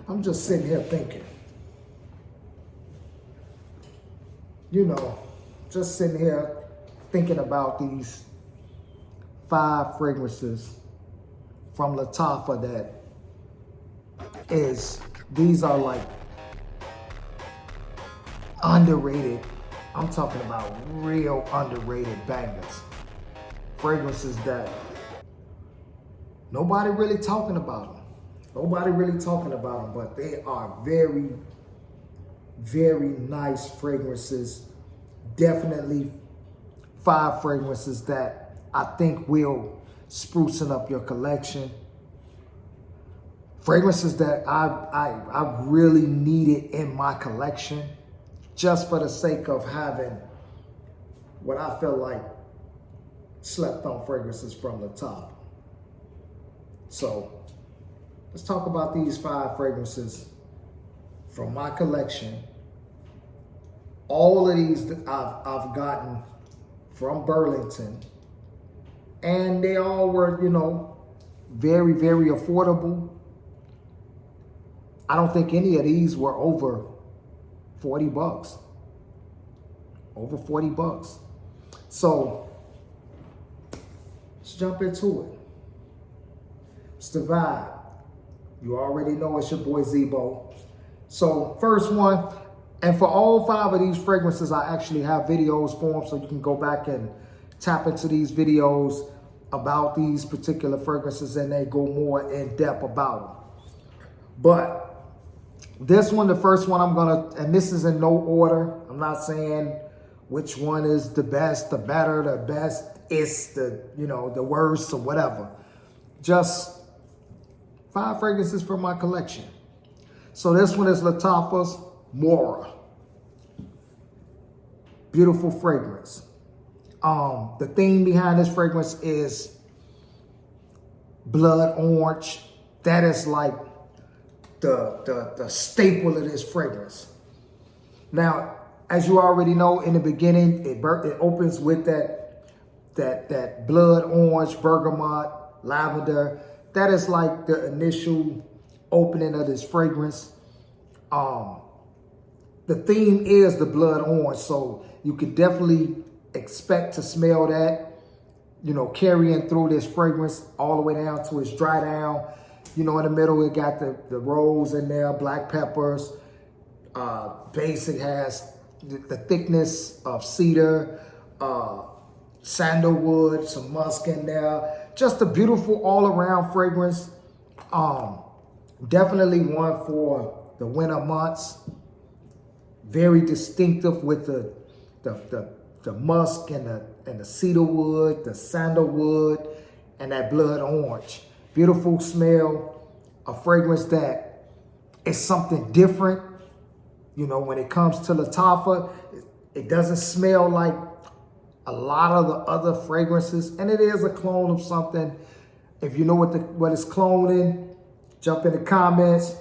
I'm just sitting here thinking, you know, just sitting here thinking about these 5 fragrances from Lattafa these are like underrated. I'm talking about real underrated bangers. Fragrances that nobody really talking about them. Nobody really talking about them, but they are very, very nice fragrances. Definitely 5 fragrances that I think will sprucing up your collection. Fragrances that I really needed in my collection just for the sake of having what I feel like slept on fragrances from the top. So let's talk about these 5 fragrances from my collection. All of these I've gotten from Burlington, and they all were, you know, very, very affordable. I don't think any of these were over 40 bucks. Over 40 bucks. So let's jump into it. It's the vibe. You already know it's your boy Zebo. So first one, and for all 5 of these fragrances, I actually have videos for them, so you can go back and tap into these videos about these particular fragrances, and they go more in depth about them. But this one, the first one I'm gonna, and this is in no order. I'm not saying which one is the best, the better, the best, it's the, you know, the worst or whatever. Just 5 fragrances from my collection. So this one is Latafa Mora. Beautiful fragrance. The theme behind this fragrance is blood orange. That is like the staple of this fragrance. Now, as you already know, in the beginning, it opens with that blood orange, bergamot, lavender. That is like the initial opening of this fragrance. The theme is the blood orange, so you can definitely expect to smell that, you know, carrying through this fragrance all the way down to its dry down. You know, in the middle, it got the rose in there, black peppers. Base, it has the thickness of cedar, sandalwood, some musk in there. Just a beautiful all-around fragrance. Definitely one for the winter months. Very distinctive with the musk and the cedar wood, the sandalwood, and that blood orange. Beautiful smell, a fragrance that is something different. You know, when it comes to Lattafa, it doesn't smell like a lot of the other fragrances, and it is a clone of something. If you know what it's cloning, jump in the comments.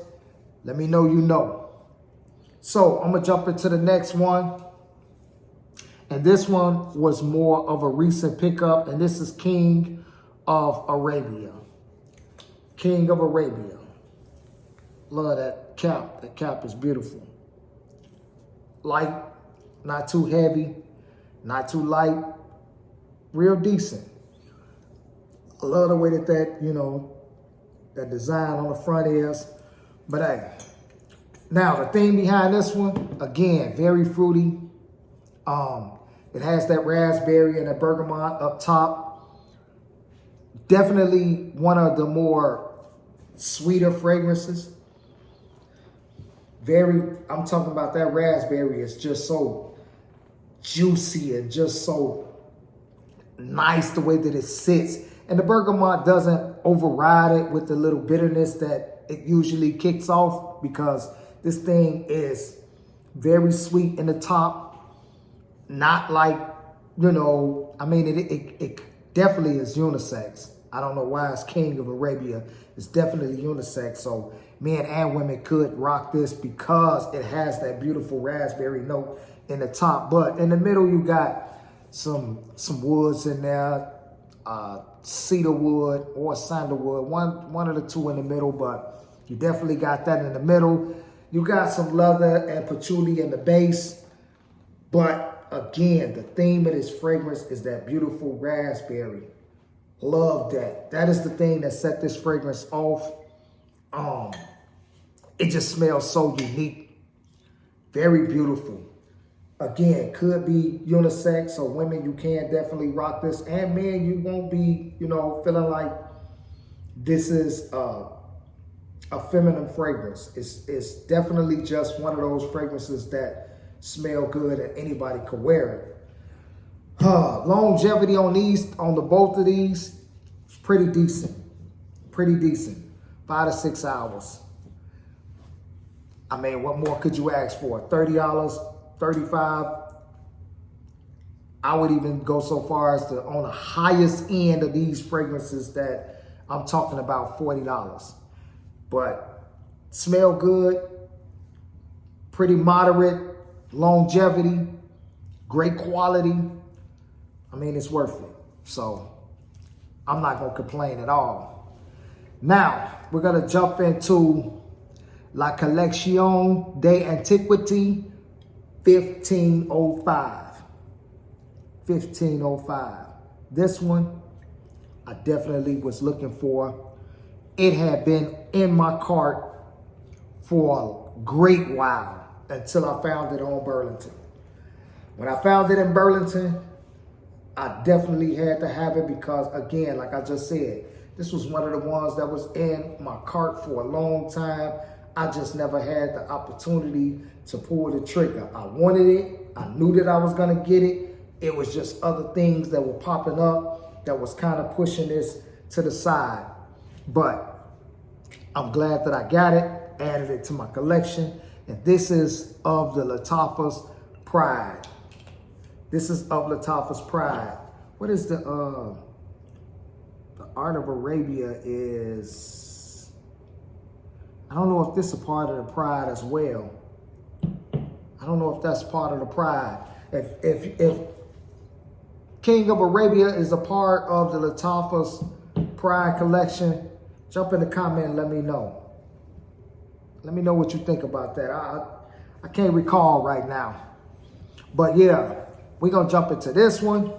Let me know you know. So I'm gonna jump into the next one. And this one was more of a recent pickup, and this is King of Arabia. King of Arabia. Love that cap. That cap is beautiful. Light, not too heavy, not too light, real decent. I love the way that you know, that design on the front is. But hey, now the thing behind this one, again, very fruity. It has that raspberry and that bergamot up top. Definitely one of the more sweeter fragrances. I'm talking about that raspberry is just so juicy and just so nice the way that it sits. And the bergamot doesn't override it with the little bitterness that it usually kicks off, because this thing is very sweet in the top. Not like, you know, I mean, it definitely is unisex. I don't know why it's King of Arabia. It's definitely unisex. So men and women could rock this because it has that beautiful raspberry note in the top. But in the middle, you got some woods in there, cedar wood or sandalwood, one of the two in the middle. But You definitely got that in the middle. You got some leather and patchouli in the base. But again, the theme of this fragrance is that beautiful raspberry. Love that. That is the thing that set this fragrance off. It just smells so unique. Very beautiful. Again, could be unisex, so women, you can definitely rock this. And men, you won't be, you know, feeling like this is a feminine fragrance. It's definitely just one of those fragrances that smell good and anybody could wear it. Longevity on the both of these, is pretty decent. Pretty decent. 5 to 6 hours. I mean, what more could you ask for? $30, $35. I would even go so far as to, on the highest end of these fragrances that I'm talking about, $40. But smell good, pretty moderate, longevity, great quality. I mean, it's worth it. So I'm not gonna complain at all. Now, we're gonna jump into La Collection Antiquity 1505. 1505. This one, I definitely was looking for. It had been in my cart for a great while until I found it on Burlington. When I found it in Burlington, I definitely had to have it because, again, like I just said, this was one of the ones that was in my cart for a long time. I just never had the opportunity to pull the trigger. I wanted it. I knew that I was going to get it. It was just other things that were popping up that was kind of pushing this to the side. But I'm glad that I got it, added it to my collection. And this is of the Lattafa's Pride. This is of Lattafa's Pride. What is the Art of Arabia is, I don't know if this is a part of the Pride as well. I don't know if that's part of the Pride. If King of Arabia is a part of the Lattafa's Pride collection, jump in the comment and let me know. Let me know what you think about that. I can't recall right now. But yeah, we're gonna jump into this one.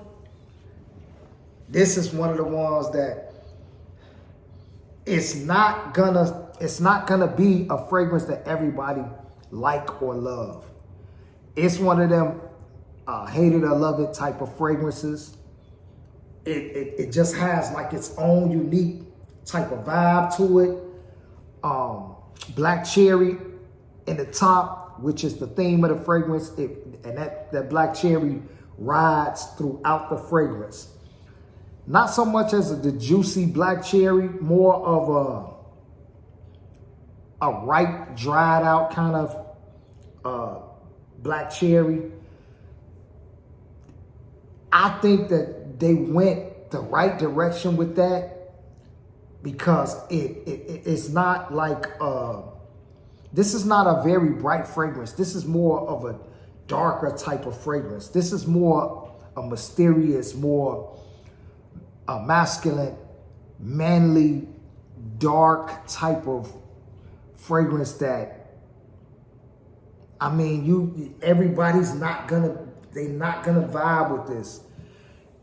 This is one of the ones that it's not gonna be a fragrance that everybody like or love. It's one of them hate it or love it type of fragrances. It just has like its own unique type of vibe to it. Black cherry in the top, which is the theme of the fragrance, and that black cherry rides throughout the fragrance. Not so much as the juicy black cherry, more of a ripe, dried out kind of black cherry. I think that they went the right direction with that because it's not like, this is not a very bright fragrance. This is more of a darker type of fragrance. This is more a mysterious, more a masculine, manly, dark type of fragrance that, I mean, everybody's not gonna, they're not gonna vibe with this.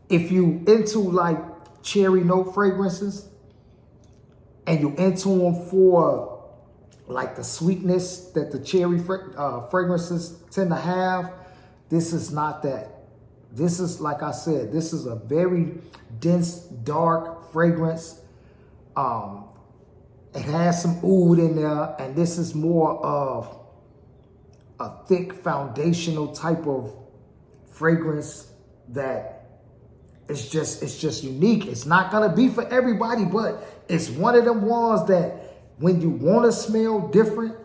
If you into like cherry note fragrances and you into them for like the sweetness that the cherry fragrances tend to have, this is not that. This is, like I said, this is a very dense, dark fragrance. It has some oud in there, and this is more of a thick foundational type of fragrance that it's just unique. It's not gonna be for everybody, but it's one of them ones that when you wanna smell different,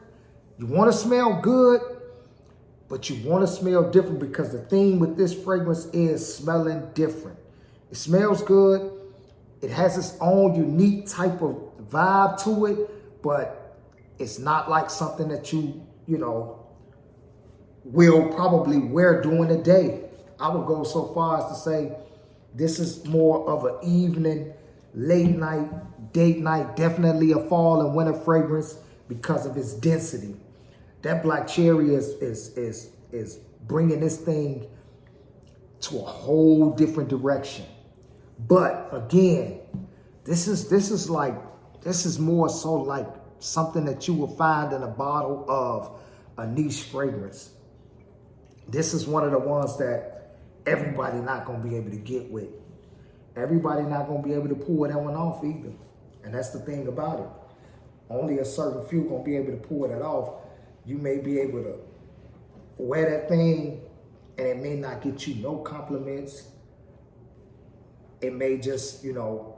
you wanna smell good, but you wanna smell different because the theme with this fragrance is smelling different. It smells good. It has its own unique type of vibe to it, but it's not like something that you know, will probably wear during the day. I would go so far as to say this is more of an evening, late night, date night, definitely a fall and winter fragrance. because of its density. That black cherry is bringing this thing to a whole different direction. But again, this is more so like something that you will find in a bottle of a niche fragrance. This is one of the ones that everybody not gonna be able to get with. Everybody not gonna be able to pull that one off either. And that's the thing about it. Only a certain few gonna be able to pull that off. You may be able to wear that thing and it may not get you no compliments. It may just, you know,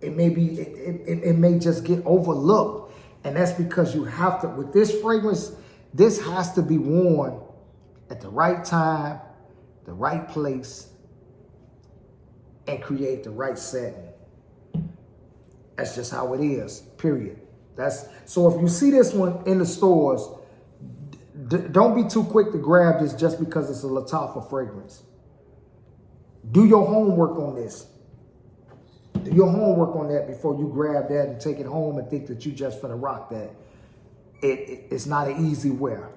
it may just get overlooked. And that's because you have to, with this fragrance, this has to be worn at the right time, the right place, and create the right setting. That's just how it is, period. So if you see this one in the stores, don't be too quick to grab this just because it's a Lattafa fragrance. Do your homework on this. Do your homework on that before you grab that and take it home and think that you just finna rock that. It's not an easy wear.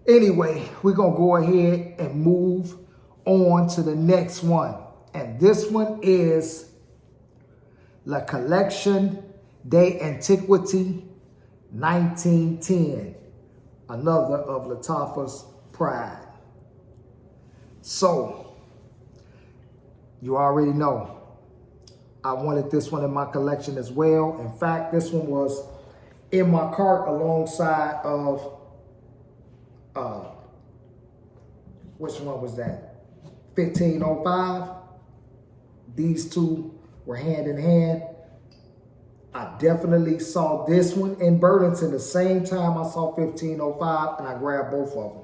Anyway, we're gonna go ahead and move on to the next one. And this one is La Collection Antiquity 1910. Another of Lattafa's pride. So, you already know, I wanted this one in my collection as well. In fact, this one was in my cart alongside of, which one was that? 1505. These two were hand in hand. I definitely saw this one in Burlington the same time I saw 1505, and I grabbed both of them.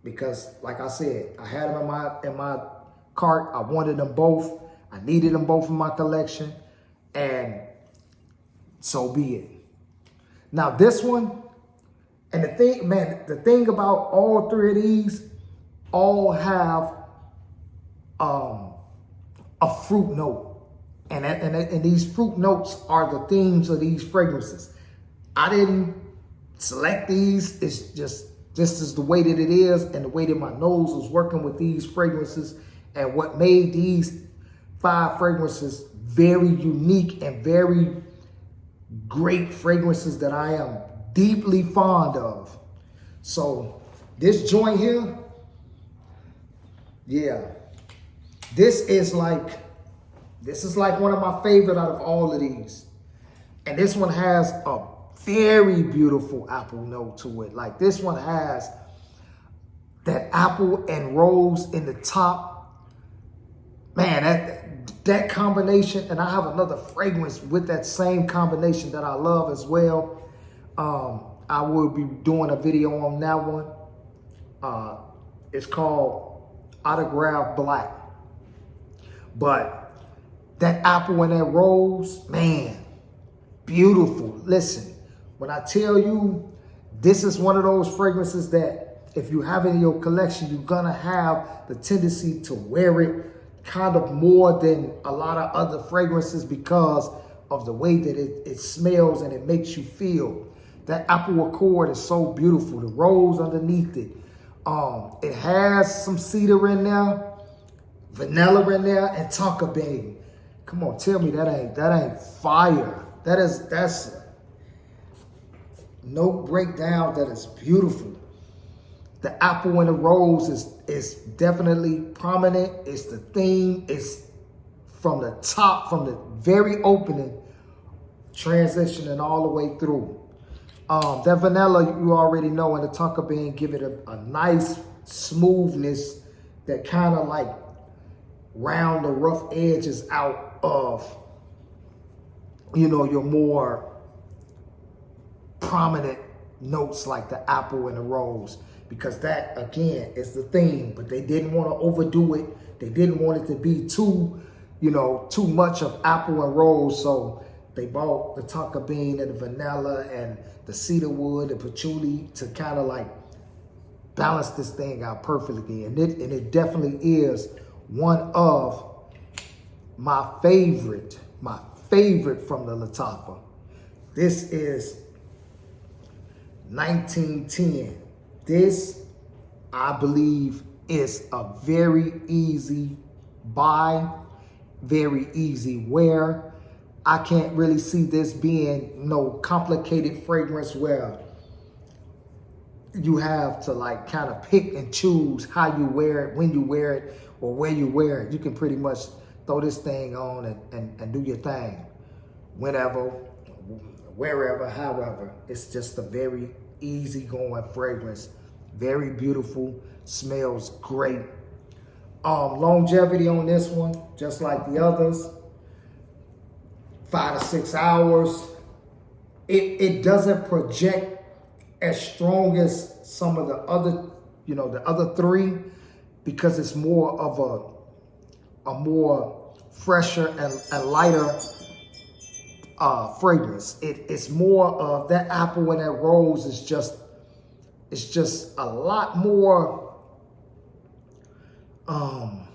Because, like I said, I had them in my cart. I wanted them both. I needed them both in my collection, and so be it. Now this one, and the thing about all three of these, all have a fruit note. And these fruit notes are the themes of these fragrances. I didn't select these. It's just, this is the way that it is and the way that my nose was working with these fragrances, and what made these 5 fragrances very unique and very great fragrances that I am deeply fond of. So this joint here, yeah, this is like one of my favorite out of all of these. And this one has a very beautiful apple note to it. Like this one has that apple and rose in the top. Man, that combination, and I have another fragrance with that same combination that I love as well. I will be doing a video on that one. It's called Autograph Black. But that apple and that rose, man, beautiful. Listen, when I tell you, this is one of those fragrances that if you have it in your collection, you're gonna have the tendency to wear it kind of more than a lot of other fragrances because of the way that it smells and it makes you feel. That apple accord is so beautiful. The rose underneath it. It has some cedar in there, vanilla in there, and tonka bean. Come on, tell me that ain't fire. That's no breakdown. That is beautiful. The apple and the rose is definitely prominent. It's the theme. It's from the top, from the very opening, transitioning all the way through. That vanilla, you already know, and the tonka bean give it a nice smoothness that kind of like round the rough edges out of, you know, your more prominent notes like the apple and the rose, because that again is the theme. But they didn't want to overdo it. They didn't want it to be too much of apple and rose. So they bought the tonka bean and the vanilla and the cedar wood, the patchouli to kind of like balance this thing out perfectly. And it definitely is one of my favorite from the Lattafa. This is 1910. This, I believe, is a very easy buy, very easy wear. I can't really see this being no complicated fragrance where you have to like kind of pick and choose how you wear it, when you wear it, or where you wear it. You can pretty much throw this thing on and do your thing whenever, wherever, however. It's just a very easygoing fragrance. Very beautiful, smells great. Longevity on this one, just like the others, 5 to 6 hours. It doesn't project as strong as some of the other, the other three, because it's more of a more fresher and lighter fragrance. It's more of that apple and that rose is just, it's just a lot more, and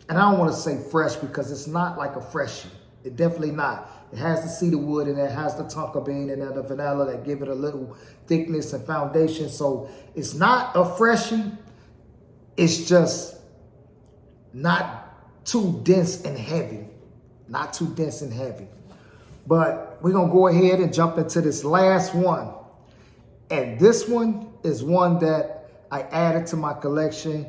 I don't want to say fresh because it's not like a freshie. It definitely not. It has the cedar wood and it has the tonka bean and then the vanilla that give it a little thickness and foundation. So it's not a freshie. It's just not too dense and heavy. Not too dense and heavy. But we're going to go ahead and jump into this last one. And this one is one that I added to my collection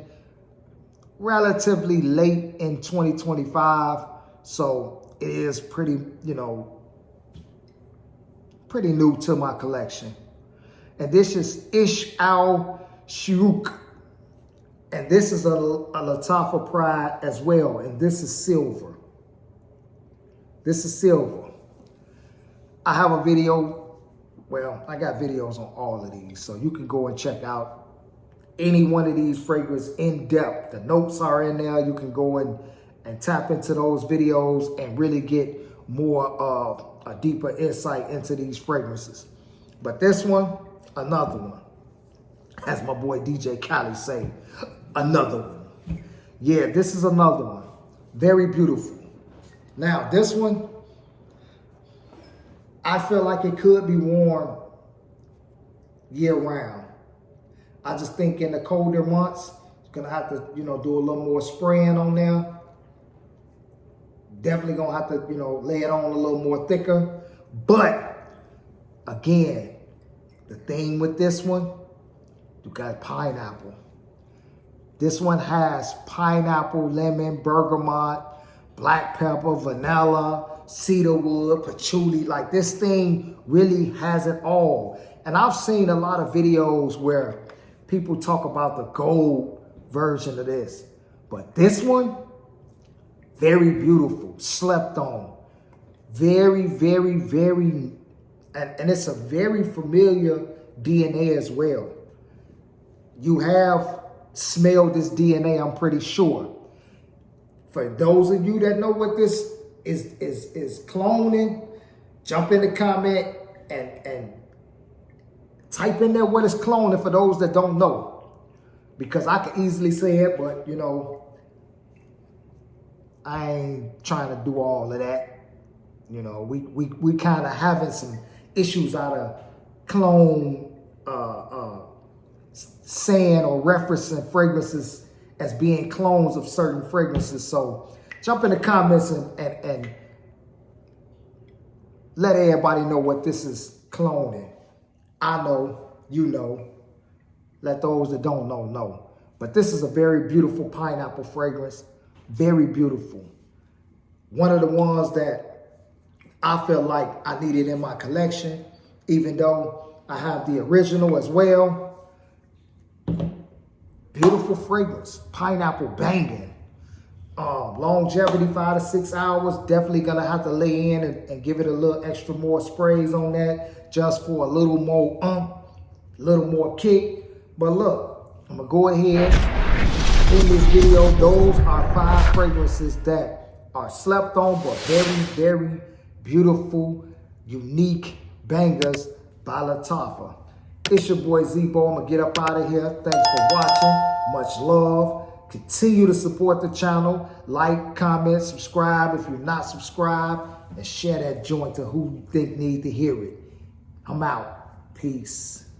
relatively late in 2025. So it is pretty, pretty new to my collection. And this is Ishuk Silver. And this is a Latafa Pride as well. And this is silver. This is silver. I have a video. Well, I got videos on all of these. So you can go and check out any one of these fragrances in depth. The notes are in there. You can go and tap into those videos and really get more of a deeper insight into these fragrances. But this one, another one. As my boy DJ Khaled say, another one. Yeah, this is another one. Very beautiful. Now, this one, I feel like it could be worn year round. I just think in the colder months, you're gonna have to, do a little more spraying on there. Definitely gonna have to, lay it on a little more thicker. But again, the thing with this one, you got pineapple. This one has pineapple, lemon, bergamot, black pepper, vanilla, cedarwood, patchouli. Like this thing really has it all. And I've seen a lot of videos where people talk about the gold version of this. But this one, very beautiful, slept on. Very, very, very, and it's a very familiar DNA as well. You have smelled this DNA, I'm pretty sure. For those of you that know what this is cloning, jump in the comment and type in there what is cloning for those that don't know. Because I can easily say it, but I ain't trying to do all of that. We kind of having some issues out of clone saying or referencing fragrances as being clones of certain fragrances. So jump in the comments and let everybody know what this is cloning. I know, you know. Let those that don't know. But this is a very beautiful pineapple fragrance. Very beautiful. One of the ones that I feel like I needed in my collection, even though I have the original as well. Beautiful fragrance. Pineapple banging. Longevity 5 to 6 hours. Definitely gonna have to lay in and give it a little extra more sprays on that, just for a little more kick. But look, I'm gonna go ahead in this video. Those are 5 fragrances that are slept on, but very, very beautiful, unique bangers by Lattafa. It's your boy Z-Bo. I'm gonna get up out of here. Thanks for watching. Much love. Continue to support the channel. Like, comment, subscribe if you're not subscribed, and share that joint to who you think need to hear it. I'm out. Peace.